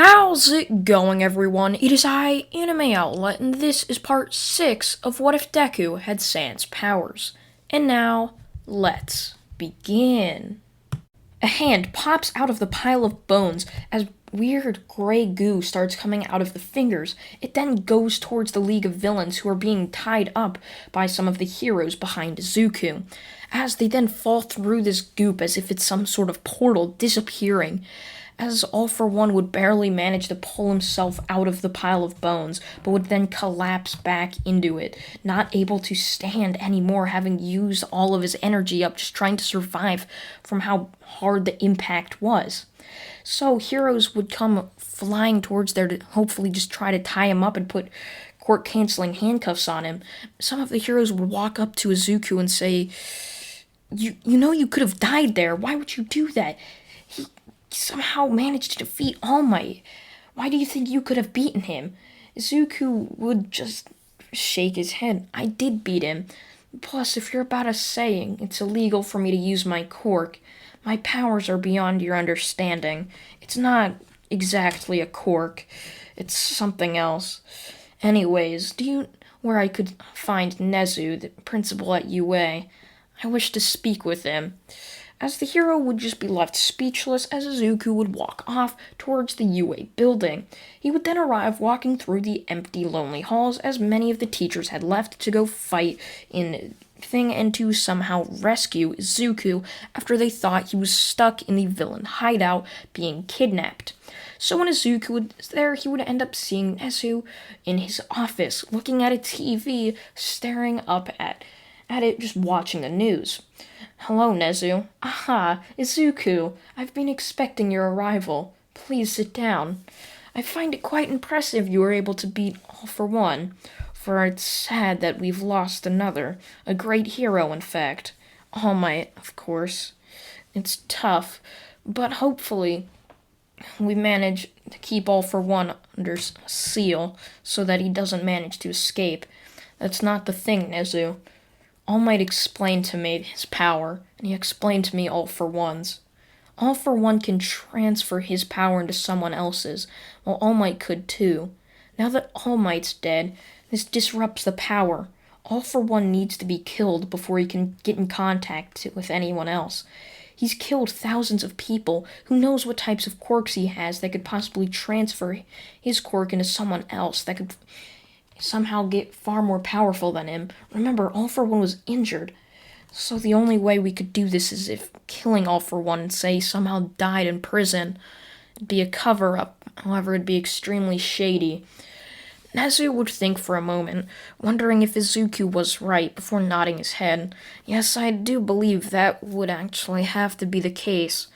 How's it going, everyone? It is I, Anime Outlet, and this is part 6 of What If Deku Had Sans Powers. And now, let's begin. A hand pops out of the pile of bones as weird gray goo starts coming out of the fingers. It then goes towards the League of Villains who are being tied up by some of the heroes behind Zuko. As they then fall through this goop as if it's some sort of portal, disappearing. As All For One would barely manage to pull himself out of the pile of bones, but would then collapse back into it, not able to stand anymore, having used all of his energy up just trying to survive from how hard the impact was. So heroes would come flying towards there to hopefully just try to tie him up and put court-canceling handcuffs on him. Some of the heroes would walk up to Izuku and say, you know you could have died there. Why would you do that? He somehow managed to defeat All Might. Why do you think you could have beaten him? Zuko would just shake his head. I did beat him. Plus, if you're about to saying it's illegal for me to use my quirk, my powers are beyond your understanding. It's not exactly a quirk. It's something else. Anyways, do you where I could find Nezu, the principal at UA? I wish to speak with him. As the hero would just be left speechless as Izuku would walk off towards the UA building. He would then arrive walking through the empty, lonely halls as many of the teachers had left to go fight in thing and to somehow rescue Izuku after they thought he was stuck in the villain hideout being kidnapped. So when Izuku was there, he would end up seeing Nezu in his office, looking at a TV, staring up at it, just watching the news. Hello, Nezu. Aha, Izuku. I've been expecting your arrival. Please sit down. I find it quite impressive you were able to beat All For One, for it's sad that we've lost another, a great hero, in fact. All Might, of course. It's tough, but hopefully we manage to keep All For One under seal so that he doesn't manage to escape. That's not the thing, Nezu. All Might explained to me his power, and he explained to me All For One's. All For One can transfer his power into someone else's, while All Might could too. Now that All Might's dead, this disrupts the power. All For One needs to be killed before he can get in contact with anyone else. He's killed thousands of people. Who knows what types of quirks he has that could possibly transfer his quirk into someone else that could somehow get far more powerful than him. Remember, All For One was injured. So the only way we could do this is if killing All For One, say, somehow died in prison. It'd be a cover-up. However, it'd be extremely shady. Nezu would think for a moment, wondering if Izuku was right before nodding his head. Yes, I do believe that would actually have to be the case.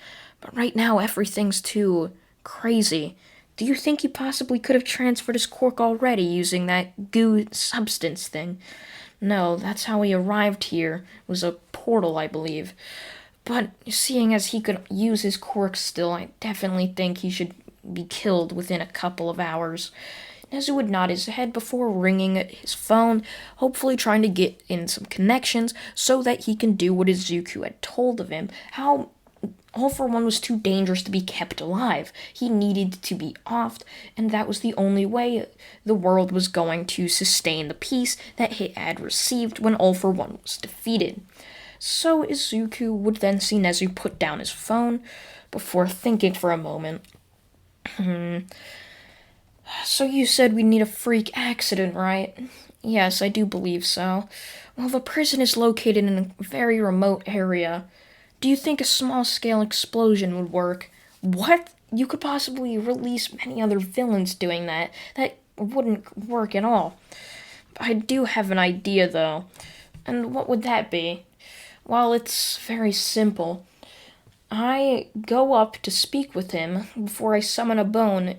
But right now, everything's too crazy. Do you think he possibly could have transferred his quirk already using that goo substance thing? No, that's how he arrived here. It was a portal, I believe. But seeing as he could use his quirk still, I definitely think he should be killed within a couple of hours. Nezu would nod his head before ringing his phone, hopefully trying to get in some connections so that he can do what Izuku had told of him. How All For One was too dangerous to be kept alive. He needed to be offed, and that was the only way the world was going to sustain the peace that it had received when All For One was defeated. So Izuku would then see Nezu put down his phone before thinking for a moment. So you said we need a freak accident, right? Yes, I do believe so. Well, the prison is located in a very remote area. Do you think a small-scale explosion would work? What? You could possibly release many other villains doing that. That wouldn't work at all. I do have an idea, though. And what would that be? Well, it's very simple. I go up to speak with him before I summon a bone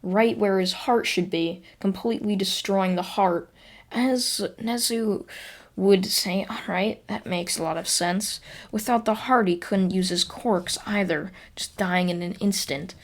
right where his heart should be, completely destroying the heart. As Nezu would say, alright, that makes a lot of sense. Without the heart, he couldn't use his quirks either, just dying in an instant.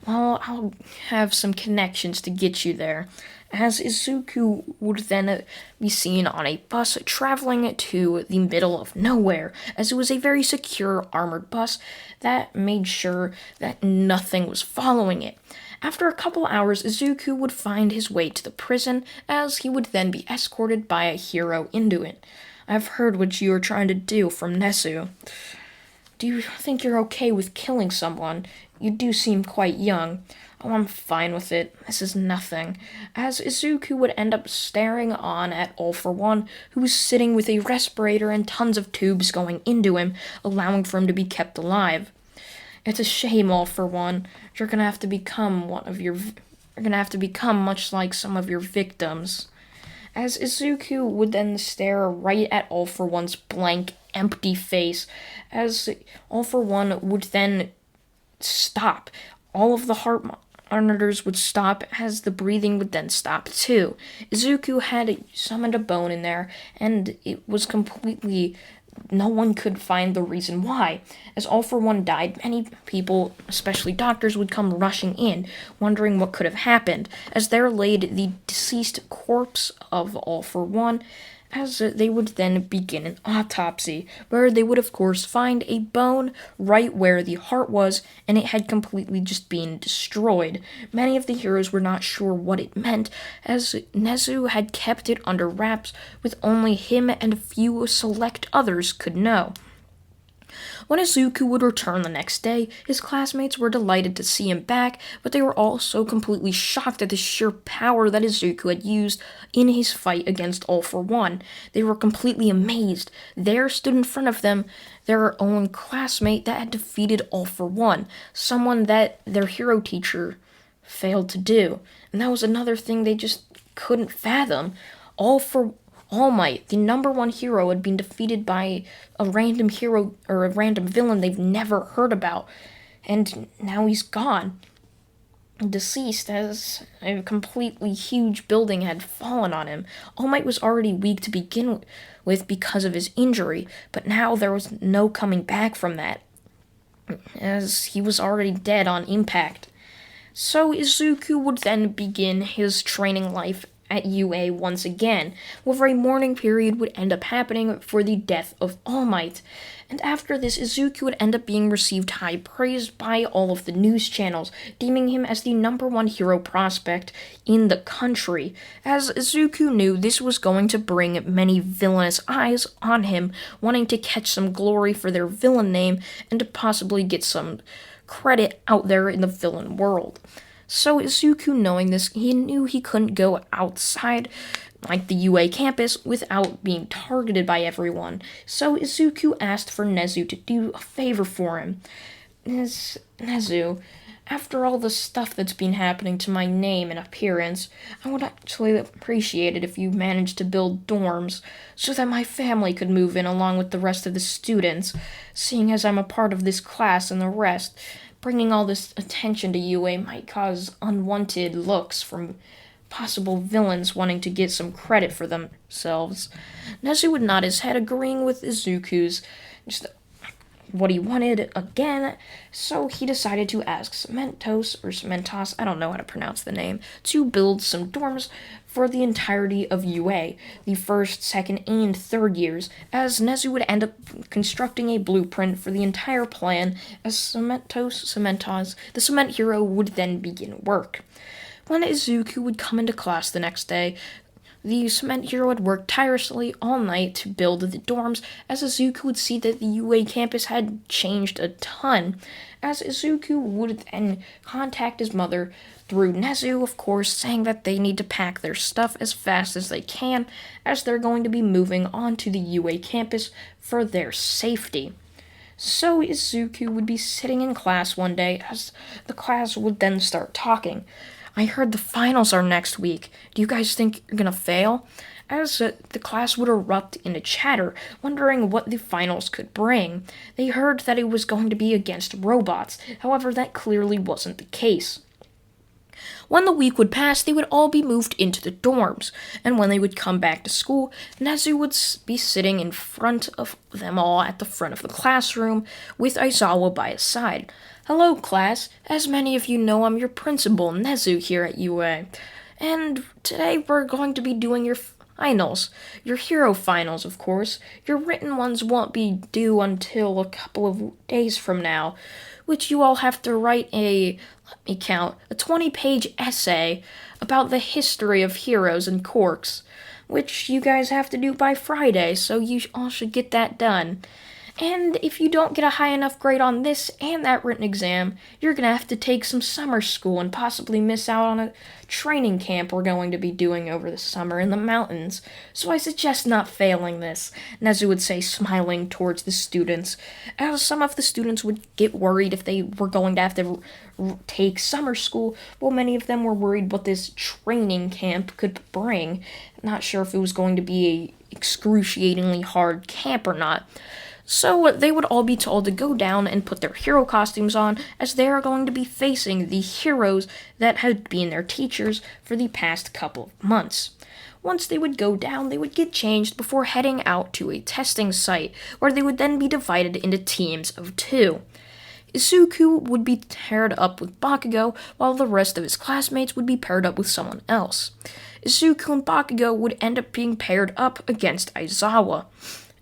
Well, I'll have some connections to get you there. As Izuku would then be seen on a bus traveling to the middle of nowhere, as it was a very secure armored bus that made sure that nothing was following it. After a couple hours, Izuku would find his way to the prison, as he would then be escorted by a hero into it. I've heard what you are trying to do from Nezu. Do you think you're okay with killing someone? You do seem quite young. Oh, I'm fine with it. This is nothing. As Izuku would end up staring on at All For One, who was sitting with a respirator and tons of tubes going into him, allowing for him to be kept alive. It's a shame, All For One. You're gonna have to become much like some of your victims. As Izuku would then stare right at All For One's blank, empty face, as All For One would then stop. All of the heart monitors would stop, as the breathing would then stop too. Izuku had summoned a bone in there, and it was completely... no one could find the reason why. As All For One died, many people, especially doctors, would come rushing in, wondering what could have happened, as there laid the deceased corpse of All For One, as they would then begin an autopsy, where they would of course find a bone right where the heart was, and it had completely just been destroyed. Many of the heroes were not sure what it meant, as Nezu had kept it under wraps, with only him and a few select others could know. When Izuku would return the next day, his classmates were delighted to see him back, but they were also completely shocked at the sheer power that Izuku had used in his fight against All For One. They were completely amazed. There stood in front of them their own classmate that had defeated All For One, someone that their hero teacher failed to do. And that was another thing they just couldn't fathom. All Might, the number one hero, had been defeated by a random hero or a random villain they've never heard about, and now he's gone. Deceased, as a completely huge building had fallen on him. All Might was already weak to begin with because of his injury, but now there was no coming back from that, as he was already dead on impact. So Izuku would then begin his training life at UA once again, where a mourning period would end up happening for the death of All Might. And after this, Izuku would end up being received high praise by all of the news channels, deeming him as the number one hero prospect in the country. As Izuku knew this was going to bring many villainous eyes on him, wanting to catch some glory for their villain name and to possibly get some credit out there in the villain world. So Izuku, knowing this, he knew he couldn't go outside like the UA campus without being targeted by everyone. So Izuku asked for Nezu to do a favor for him. Nezu, after all the stuff that's been happening to my name and appearance, I would actually appreciate it if you managed to build dorms so that my family could move in along with the rest of the students, seeing as I'm a part of this class and the rest. Bringing all this attention to UA might cause unwanted looks from possible villains wanting to get some credit for themselves. Nezu would nod his head, agreeing with Izuku's just what he wanted again, so he decided to ask Cementos, I don't know how to pronounce the name, to build some dorms for the entirety of UA, the first, second, and third years, as Nezu would end up constructing a blueprint for the entire plan, as Cementos, the cement hero, would then begin work. When Izuku would come into class the next day, the cement hero had worked tirelessly all night to build the dorms, as Izuku would see that the UA campus had changed a ton, as Izuku would then contact his mother through Nezu, of course, saying that they need to pack their stuff as fast as they can, as they're going to be moving on to the UA campus for their safety. So Izuku would be sitting in class one day, as the class would then start talking. I heard the finals are next week. Do you guys think you're gonna fail? As the class would erupt into chatter, wondering what the finals could bring. They heard that it was going to be against robots, however that clearly wasn't the case. When the week would pass, they would all be moved into the dorms, and when they would come back to school, Nezu would be sitting in front of them all at the front of the classroom, with Aizawa by his side. Hello, class. As many of you know, I'm your principal, Nezu, here at UA. And today we're going to be doing your finals. Your hero finals, of course. Your written ones won't be due until a couple of days from now. which you all have to write let me count, a 20-page essay about the history of heroes and quirks, which you guys have to do by Friday, so you all should get that done. And if you don't get a high enough grade on this and that written exam, you're gonna have to take some summer school and possibly miss out on a training camp we're going to be doing over the summer in the mountains. So I suggest not failing this, Nezu would say, smiling towards the students, as some of the students would get worried if they were going to have to take summer school, while many of them were worried what this training camp could bring. Not sure if it was going to be a excruciatingly hard camp or not. So they would all be told to go down and put their hero costumes on, as they are going to be facing the heroes that had been their teachers for the past couple of months. Once they would go down, they would get changed before heading out to a testing site, where they would then be divided into teams of 2. Izuku would be paired up with Bakugo, while the rest of his classmates would be paired up with someone else. Izuku and Bakugo would end up being paired up against Aizawa.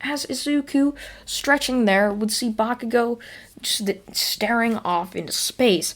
As Izuku, stretching there, would see Bakugo just staring off into space,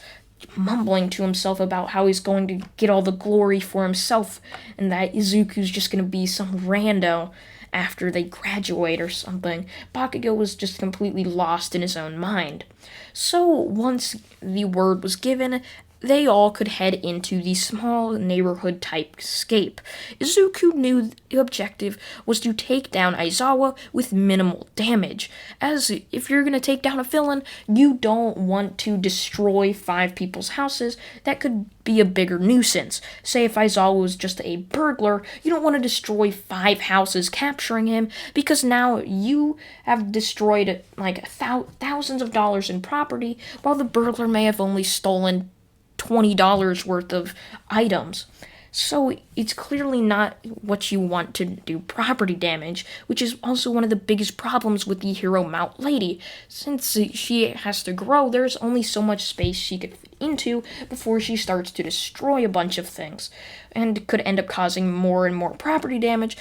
mumbling to himself about how he's going to get all the glory for himself, and that Izuku's just going to be some rando after they graduate or something. Bakugo was just completely lost in his own mind. So once the word was given, they all could head into the small neighborhood-type escape. Izuku knew the objective was to take down Aizawa with minimal damage, as if you're going to take down a villain, you don't want to destroy 5 people's houses. That could be a bigger nuisance. Say if Aizawa was just a burglar, you don't want to destroy 5 houses capturing him, because now you have destroyed like thousands of dollars in property, while the burglar may have only stolen $20 worth of items. So it's clearly not what you want to do property damage, which is also one of the biggest problems with the hero Mount Lady. Since she has to grow, there's only so much space she could fit into before she starts to destroy a bunch of things, and could end up causing more and more property damage.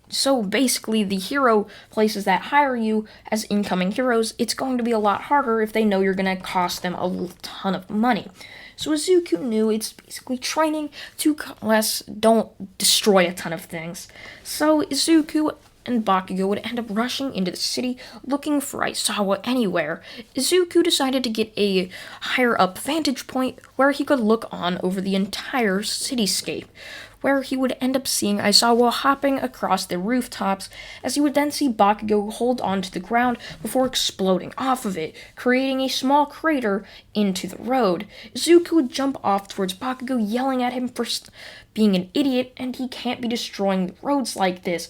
So basically, the hero places that hire you as incoming heroes, it's going to be a lot harder if they know you're going to cost them a ton of money. So Izuku knew it's basically training to don't destroy a ton of things. So Izuku and Bakugo would end up rushing into the city looking for Aizawa anywhere. Izuku decided to get a higher up vantage point where he could look on over the entire cityscape, where he would end up seeing Aizawa hopping across the rooftops, as he would then see Bakugo hold onto the ground before exploding off of it, creating a small crater into the road. Izuku would jump off towards Bakugo, yelling at him for being an idiot, and he can't be destroying the roads like this.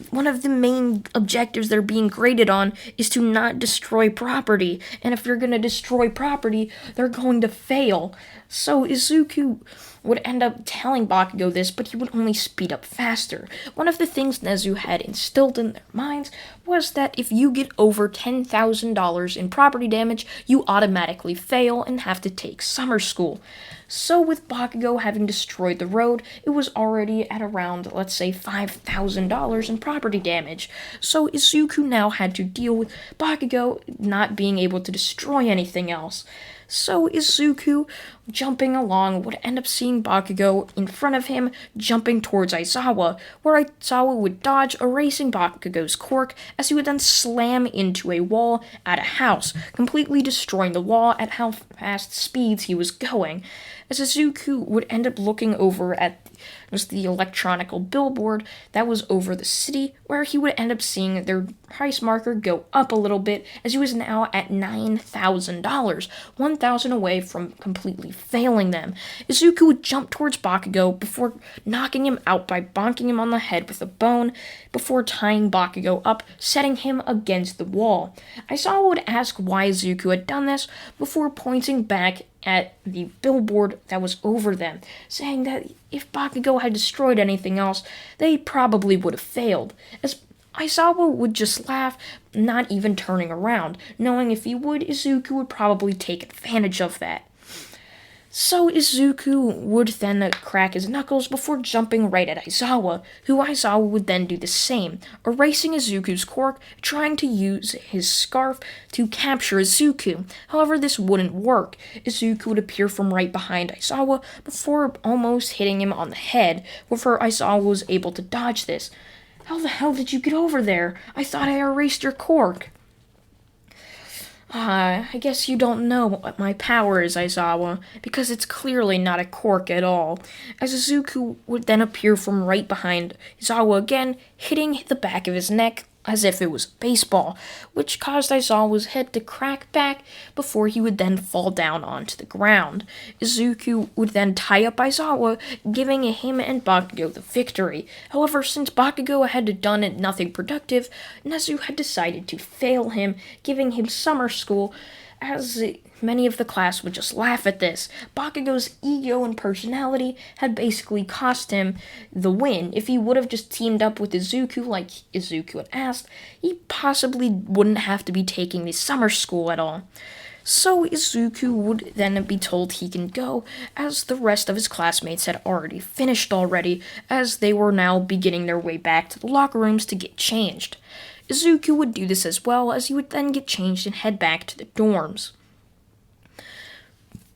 One of the main objectives they're being graded on is to not destroy property, and if you're going to destroy property, they're going to fail. So Izuku would end up telling Bakugo this, but he would only speed up faster. One of the things Nezu had instilled in their minds was that if you get over $10,000 in property damage, you automatically fail and have to take summer school. So with Bakugo having destroyed the road, it was already at around, let's say, $5,000 in property damage. So Izuku now had to deal with Bakugo not being able to destroy anything else. So Izuku, jumping along, would end up seeing Bakugo in front of him, jumping towards Aizawa, where Aizawa would dodge, erasing Bakugo's quirk, as he would then slam into a wall at a house, completely destroying the wall at how fast speeds he was going. As Izuku would end up looking over at the electronical billboard that was over the city, where he would end up seeing their price marker go up a little bit, as he was now at $9,000, 1,000 away from completely failing them. Izuku would jump towards Bakugo before knocking him out by bonking him on the head with a bone, before tying Bakugo up, setting him against the wall. Aizawa would ask why Izuku had done this, before pointing back at the billboard that was over them, saying that if Bakugo had destroyed anything else, they probably would have failed. As Aizawa would just laugh, not even turning around, knowing if he would, Izuku would probably take advantage of that. So Izuku would then crack his knuckles before jumping right at Aizawa, who Aizawa would then do the same, erasing Izuku's quirk, trying to use his scarf to capture Izuku. However, this wouldn't work. Izuku would appear from right behind Aizawa before almost hitting him on the head, before Aizawa was able to dodge this. How the hell did you get over there? I thought I erased your quirk. I guess you don't know what my power is, Aizawa, because it's clearly not a quirk at all. As Izuku would then appear from right behind Aizawa again, hitting the back of his neck as if it was a baseball, which caused Aizawa's head to crack back before he would then fall down onto the ground. Izuku would then tie up Aizawa, giving him and Bakugo the victory. However, since Bakugo had done nothing productive, Nezu had decided to fail him, giving him summer school, as many of the class would just laugh at this. Bakugo's ego and personality had basically cost him the win. If he would have just teamed up with Izuku like Izuku had asked, he possibly wouldn't have to be taking the summer school at all. So Izuku would then be told he can go, as the rest of his classmates had already finished already, as they were now beginning their way back to the locker rooms to get changed. Izuku would do this as well, as he would then get changed and head back to the dorms.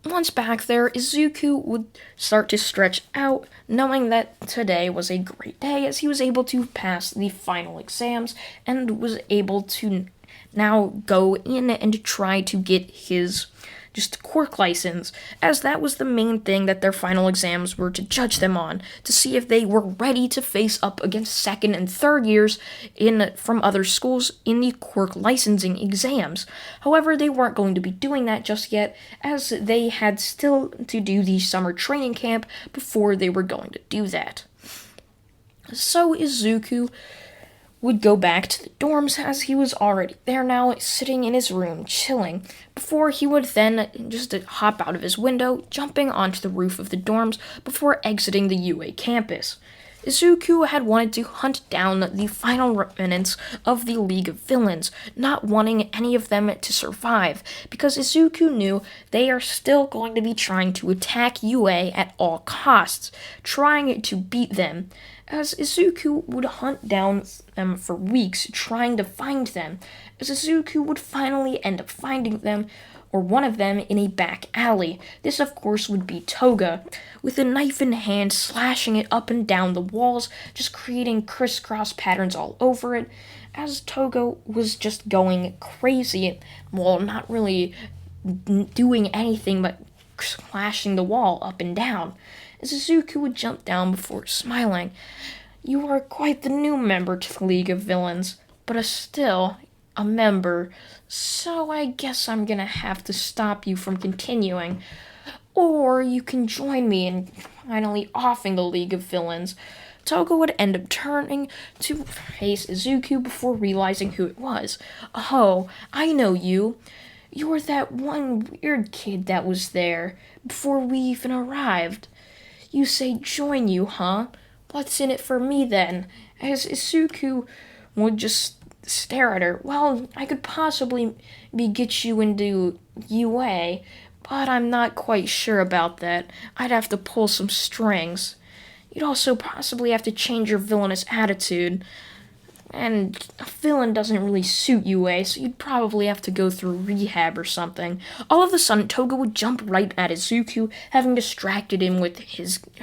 Once back there, Izuku would start to stretch out, knowing that today was a great day, as he was able to pass the final exams and was able to now go in and try to get his just quirk license, as that was the main thing that their final exams were to judge them on, to see if they were ready to face up against second and third years from other schools in the quirk licensing exams. However, they weren't going to be doing that just yet, as they had still to do the summer training camp before they were going to do that. So Izuku would go back to the dorms, as he was already there now, sitting in his room, chilling, before he would then just hop out of his window, jumping onto the roof of the dorms before exiting the UA campus. Izuku had wanted to hunt down the final remnants of the League of Villains, not wanting any of them to survive, because Izuku knew they are still going to be trying to attack UA at all costs, trying to beat them, as Izuku would hunt down them for weeks, trying to find them, as Izuku would finally end up finding them, or one of them, in a back alley. This, of course, would be Toga, with a knife in hand, slashing it up and down the walls, just creating crisscross patterns all over it, as Toga was just going crazy, while not really doing anything but slashing the wall up and down. As Izuku would jump down before smiling. You are quite the new member to the League of Villains, but still a member, so I guess I'm gonna have to stop you from continuing. Or you can join me in finally offing the League of Villains. Toga would end up turning to face Izuku before realizing who it was. Oh, I know you. You're that one weird kid that was there before we even arrived. You say join you, huh? What's in it for me then? As Izuku would just stare at her. Well, I could possibly get you into UA, but I'm not quite sure about that. I'd have to pull some strings. You'd also possibly have to change your villainous attitude. And a villain doesn't really suit UA, so you'd probably have to go through rehab or something. All of a sudden, Toga would jump right at Izuku, having distracted him with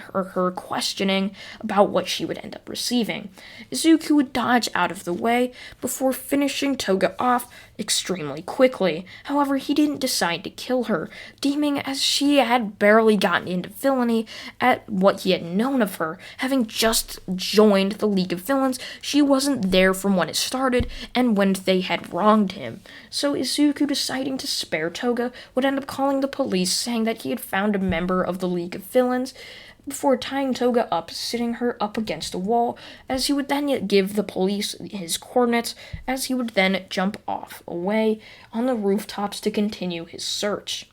her questioning about what she would end up receiving. Izuku would dodge out of the way before finishing Toga off extremely quickly. However, he didn't decide to kill her, deeming as she had barely gotten into villainy at what he had known of her. Having just joined the League of Villains, she wasn't there from when it started and when they had wronged him. So Izuku, deciding to spare Toga, would end up calling the police, saying that he had found a member of the League of Villains, before tying Toga up, sitting her up against a wall, as he would then give the police his coordinates, as he would then jump off away on the rooftops to continue his search.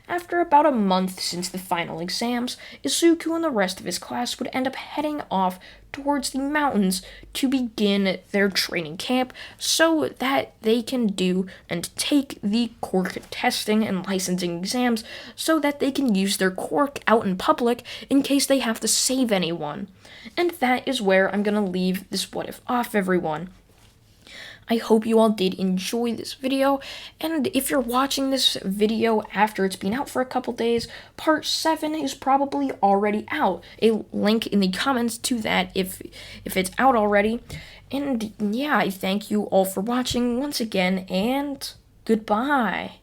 After about a month since the final exams, Izuku and the rest of his class would end up heading off towards the mountains to begin their training camp so that they can do and take the quirk testing and licensing exams so that they can use their quirk out in public in case they have to save anyone. And that is where I'm gonna leave this what if off, everyone. I hope you all did enjoy this video, and if you're watching this video after it's been out for a couple days, part 7 is probably already out. A link in the comments to that if it's out already. And yeah, I thank you all for watching once again, and goodbye.